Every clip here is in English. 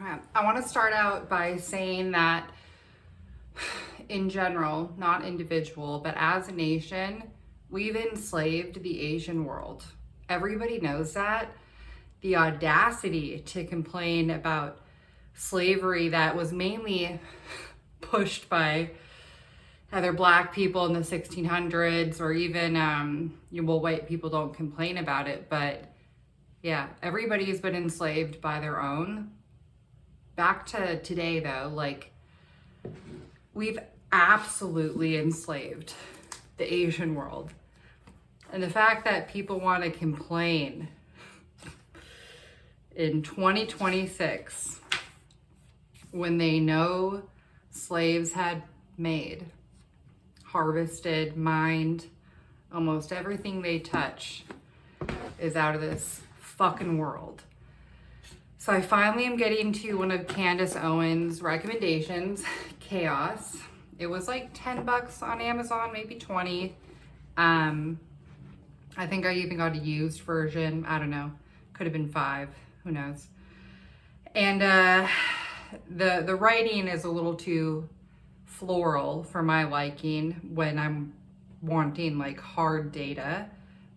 I want to start out by saying that in general, not individual, but as a nation, we've enslaved the Asian world. Everybody knows that. The audacity to complain about slavery that was mainly pushed by either Black people in the 1600s or even, well, white people don't complain about it, but yeah, everybody's been enslaved by their own. Back to today though, like, we've absolutely enslaved the Asian world. And the fact that people want to complain in 2026 when they know slaves had made, harvested, mined, almost everything they touch is out of this fucking world. So I finally am getting to one of Candace Owens' recommendations, Chaos. It was like 10 bucks on Amazon, maybe 20. I think I even got a used version. I don't know. Could have been 5. Who knows? And the writing is a little too floral for my liking when I'm wanting like hard data.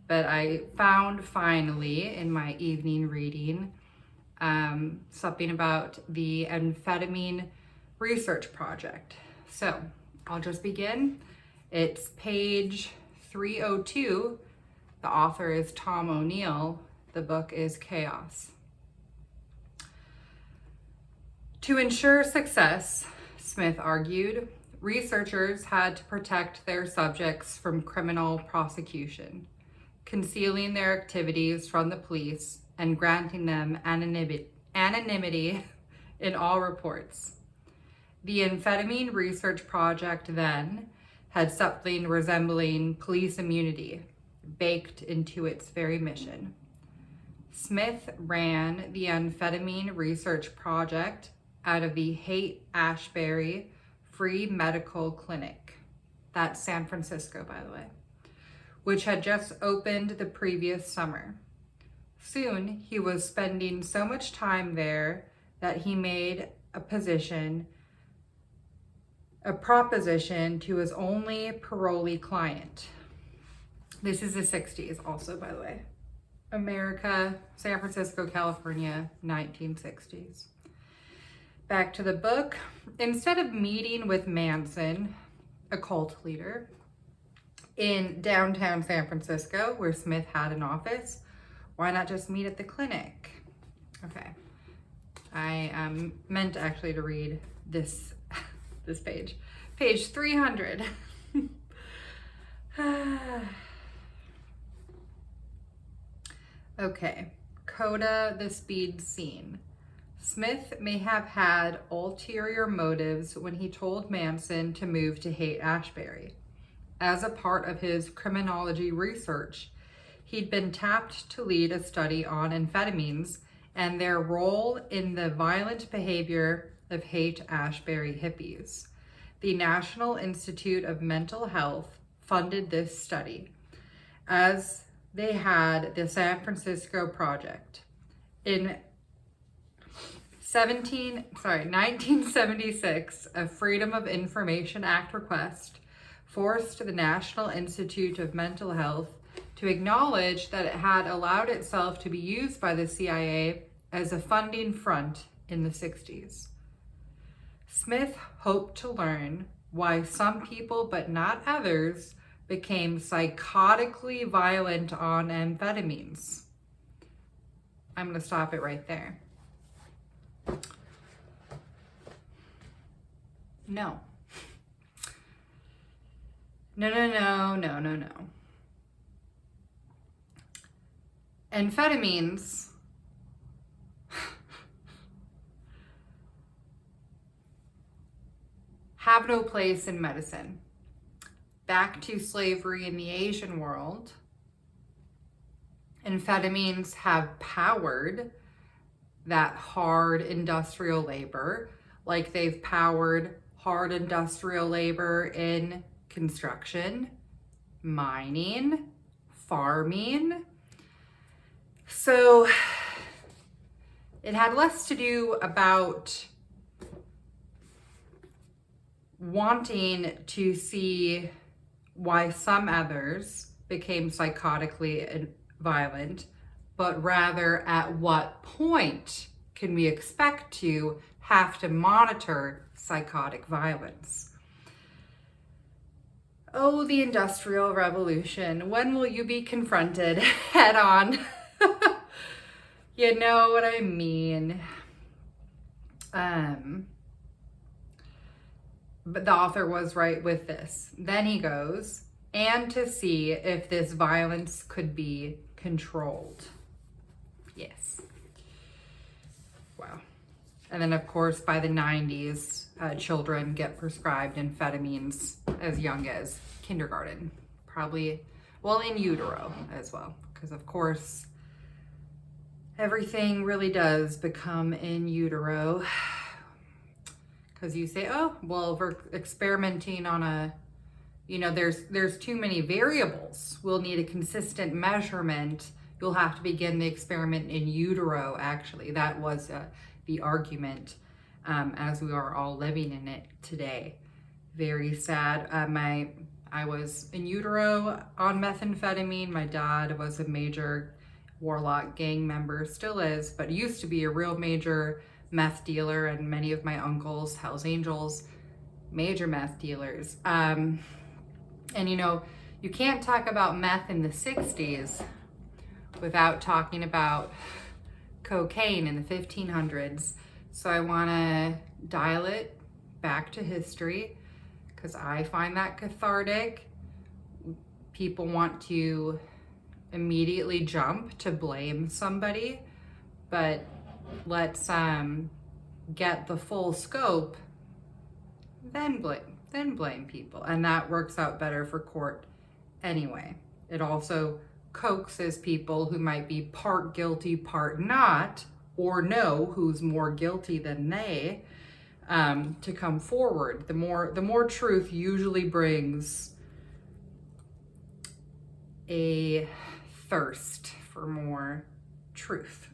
But I found finally in my evening reading something about the amphetamine research project. So I'll just begin. It's page 302. The author is Tom O'Neill. The book is Chaos. To ensure success, Smith argued, researchers had to protect their subjects from criminal prosecution, concealing their activities from the police and granting them anonymity in all reports. The amphetamine research project then had something resembling police immunity baked into its very mission. Smith ran the amphetamine research project out of the Haight-Ashbury Free Medical Clinic. That's San Francisco, by the way, which had just opened the previous summer. Soon, he was spending so much time there that he made a proposition to his only parolee client. This is the 60s also, by the way. America, San Francisco, California, 1960s. Back to the book. Instead of meeting with Manson, a cult leader, in downtown San Francisco, where Smith had an office, why not just meet at the clinic? Okay. I meant actually to read this page. Page 300. Okay. Coda the speed scene. Smith may have had ulterior motives when he told Manson to move to Haight-Ashbury. As a part of his criminology research, he'd been tapped to lead a study on amphetamines and their role in the violent behavior of Haight-Ashbury hippies. The National Institute of Mental Health funded this study, as they had the San Francisco Project. In 1976, a Freedom of Information Act request forced the National Institute of Mental Health to acknowledge that it had allowed itself to be used by the CIA as a funding front in the 60s. Smith hoped to learn why some people, but not others, became psychotically violent on amphetamines. I'm going to stop it right there. No. No. Amphetamines have no place in medicine. Back to slavery in the Asian world, amphetamines have powered that hard industrial labor, like they've powered hard industrial labor in construction, mining, farming. So it had less to do about wanting to see why some others became psychotically violent, but rather at what point can we expect to have to monitor psychotic violence? Oh, the Industrial Revolution. When will you be confronted head on? You know what I mean. But the author was right with this. Then he goes, and to see if this violence could be controlled. Yes. Wow. And then, of course, by the 90s, children get prescribed amphetamines as young as kindergarten. Probably, well, in utero as well. Because, of course, everything really does become in utero. Because you say, oh, well, we're experimenting on a, you know, there's too many variables. We'll need a consistent measurement. You'll have to begin the experiment in utero, actually. That was the argument as we are all living in it today. Very sad. I was in utero on methamphetamine. My dad was a major warlock gang member, still is, but used to be a real major meth dealer, and many of my uncles, Hells Angels, major meth dealers. And you know, you can't talk about meth in the 60s without talking about cocaine in the 1500s. So I want to dial it back to history because I find that cathartic. People want to immediately jump to blame somebody, but let's get the full scope, then blame people, and that works out better for court anyway. It also coaxes people who might be part guilty, part not, or know who's more guilty than they, to come forward. The more truth usually brings a thirst for more truth,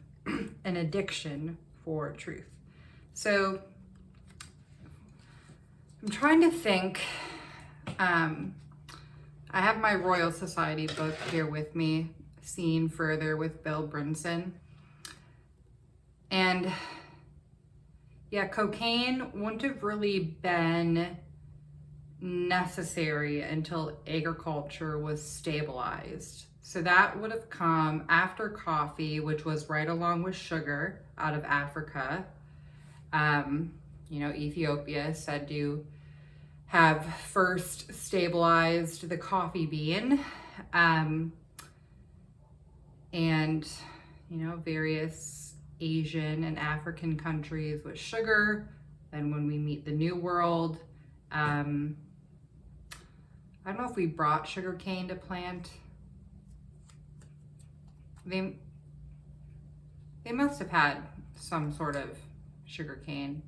an addiction for truth. So I'm trying to think. I have my Royal Society book here with me, Seeing Further with Bill Brinson. And yeah, cocaine wouldn't have really been necessary until agriculture was stabilized. So that would have come after coffee, which was right along with sugar out of Africa. You know, Ethiopia is said to have first stabilized the coffee bean. And, you know, various Asian and African countries with sugar. Then when we meet the New World, I don't know if we brought sugarcane to plant. They must have had some sort of sugarcane.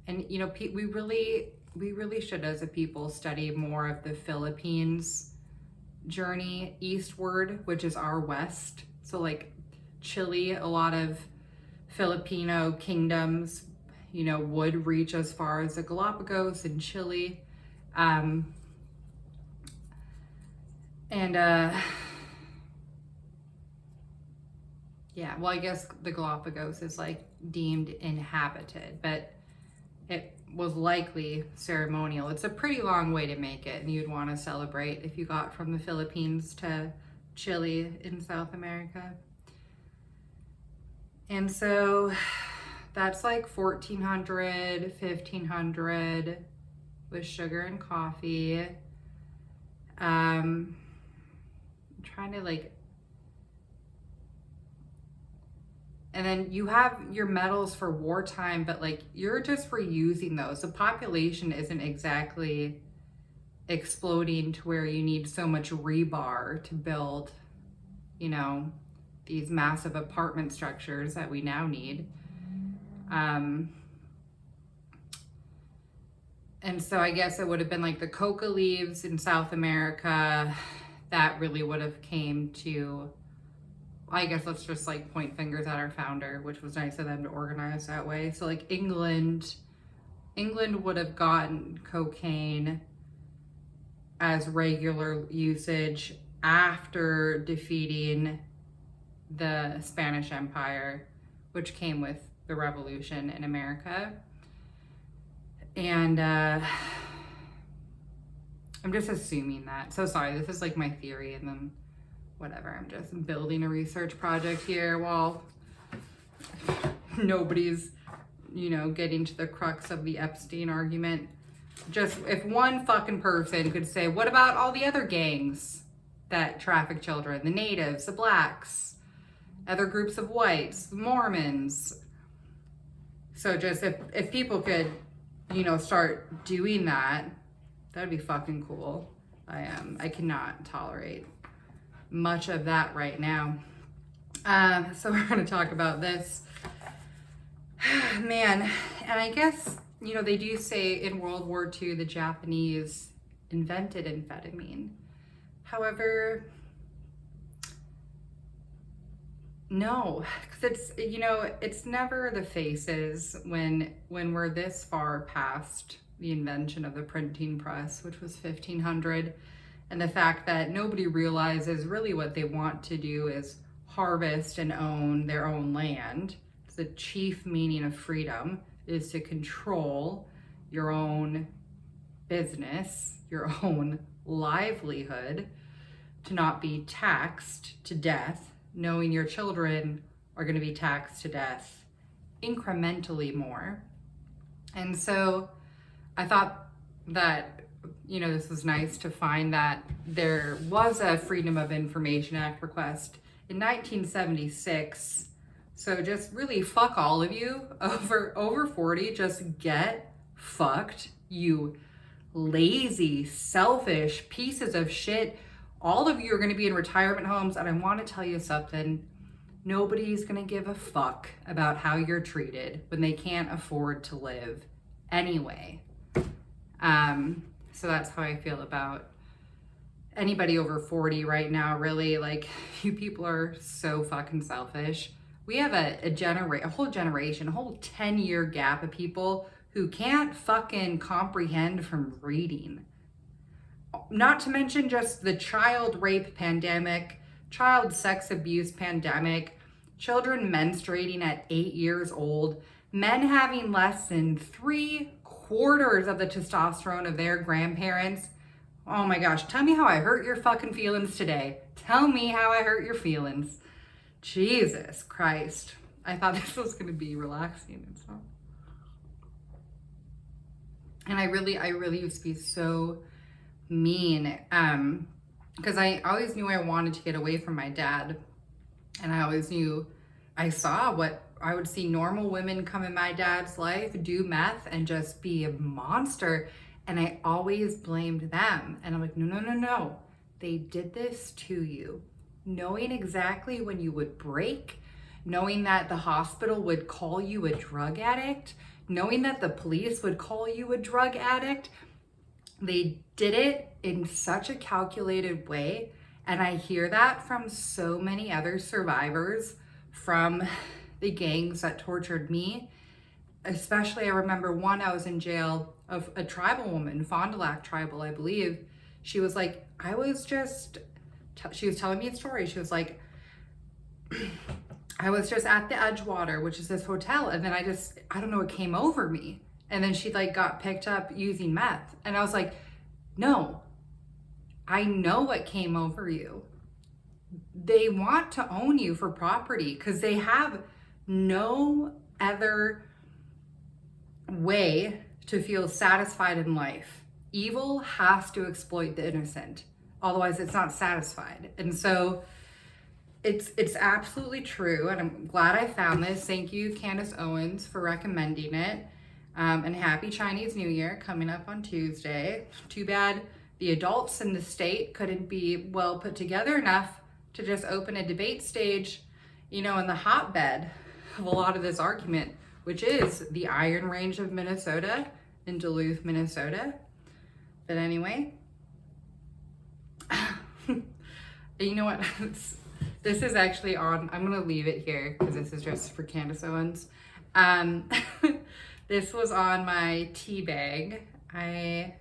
And, you know, we really should, as a people, study more of the Philippines journey eastward, which is our west. So like Chile, a lot of Filipino kingdoms, you know, would reach as far as the Galapagos in Chile. Yeah, well, I guess the Galapagos is like deemed inhabited, but it was likely ceremonial. It's a pretty long way to make it, and you'd want to celebrate if you got from the Philippines to Chile in South America. And so that's like 1400, 1500 with sugar and coffee. I'm trying to like, and then you have your metals for wartime, but like you're just reusing those. The population isn't exactly exploding to where you need so much rebar to build, you know, these massive apartment structures that we now need. And so I guess it would have been like the coca leaves in South America that really would have came to I guess let's just like point fingers at our founder, which was nice of them to organize that way. So like England would have gotten cocaine as regular usage after defeating the Spanish Empire, which came with the revolution in America. And I'm just assuming that. So sorry, this is like my theory, and then whatever. I'm just building a research project here while nobody's, getting to the crux of the Epstein argument. Just if one fucking person could say, what about all the other gangs that traffic children, the natives, the blacks, other groups of whites, the Mormons? So just if people could, start doing that, that'd be fucking cool. I cannot tolerate much of that right now. So we're going to talk about this. Man, and I guess, they do say in World War II, the Japanese invented amphetamine. However, no, because it's never the faces when we're this far past the invention of the printing press, which was 1500, and the fact that nobody realizes really what they want to do is harvest and own their own land. The chief meaning of freedom is to control your own business, your own livelihood, to not be taxed to death, knowing your children are going to be taxed to death incrementally more. And so I thought that, this was nice to find that there was a Freedom of Information Act request in 1976. So just really fuck all of you over 40, just get fucked, you lazy, selfish pieces of shit. All of you are going to be in retirement homes, and I want to tell you something. Nobody's going to give a fuck about how you're treated when they can't afford to live anyway. So that's how I feel about anybody over 40 right now, really. Like, you people are so fucking selfish. We have a whole generation, a whole 10-year gap of people who can't fucking comprehend from reading. Not to mention just the child rape pandemic, child sex abuse pandemic, children menstruating at 8 years old, men having less than 3/4 of the testosterone of their grandparents. Oh my gosh, tell me how I hurt your fucking feelings today. Tell me how I hurt your feelings. Jesus Christ. I thought this was going to be relaxing. It's not. And I really used to be so mean. Because I always knew I wanted to get away from my dad. And I always knew, I saw what I would see normal women come in my dad's life, do meth, and just be a monster. And I always blamed them. And I'm like, no. They did this to you. Knowing exactly when you would break, knowing that the hospital would call you a drug addict, knowing that the police would call you a drug addict. They did it in such a calculated way. And I hear that from so many other survivors from the gangs that tortured me. Especially, I remember one, I was in jail, of a tribal woman, Fond du Lac tribal, I believe. She was like, she was telling me a story. She was like, I was just at the Edgewater, which is this hotel. And then I don't know, it came over me. And then she like got picked up using meth. And I was like, no, I know what came over you. They want to own you for property because they have no other way to feel satisfied in life. Evil has to exploit the innocent. Otherwise, it's not satisfied. And so it's absolutely true. And I'm glad I found this. Thank you, Candace Owens, for recommending it. And happy Chinese New Year coming up on Tuesday. Too bad the adults in the state couldn't be well put together enough to just open a debate stage, in the hotbed of a lot of this argument, which is the Iron Range of Minnesota in Duluth, Minnesota. But anyway, you know what? This is actually on, I'm gonna leave it here because this is just for Candace Owens. This was on my tea bag. I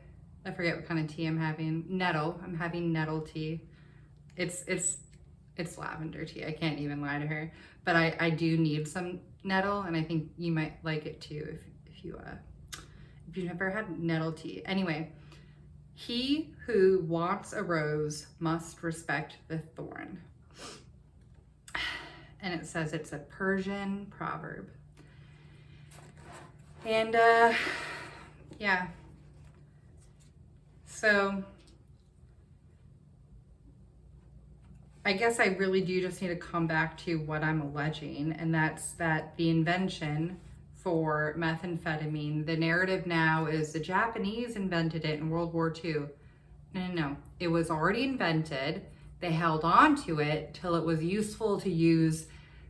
forget what kind of tea I'm having. Nettle. I'm having nettle tea. It's lavender tea. I can't even lie to her. But I do need some nettle, and I think you might like it too if you've never had nettle tea. Anyway, he who wants a rose must respect the thorn. And it says it's a Persian proverb. And yeah. So I guess I really do just need to come back to what I'm alleging, and that's that the invention for methamphetamine, the narrative now is the Japanese invented it in World War II. No. It was already invented. They held on to it till it was useful to use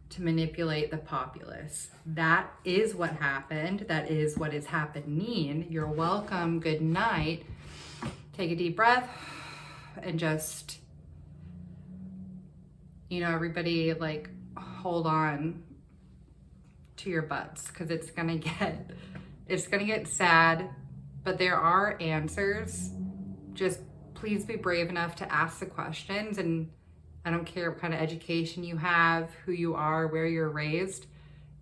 to manipulate the populace. That is what happened. That is what is happening. You're welcome. Good night. Take a deep breath and just, everybody like hold on to your butts, because it's gonna get sad, but there are answers. Just please be brave enough to ask the questions, and I don't care what kind of education you have, who you are, where you're raised.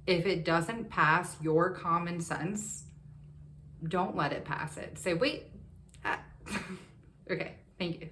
If it doesn't pass your common sense, don't let it pass it. Say, wait. Okay, thank you.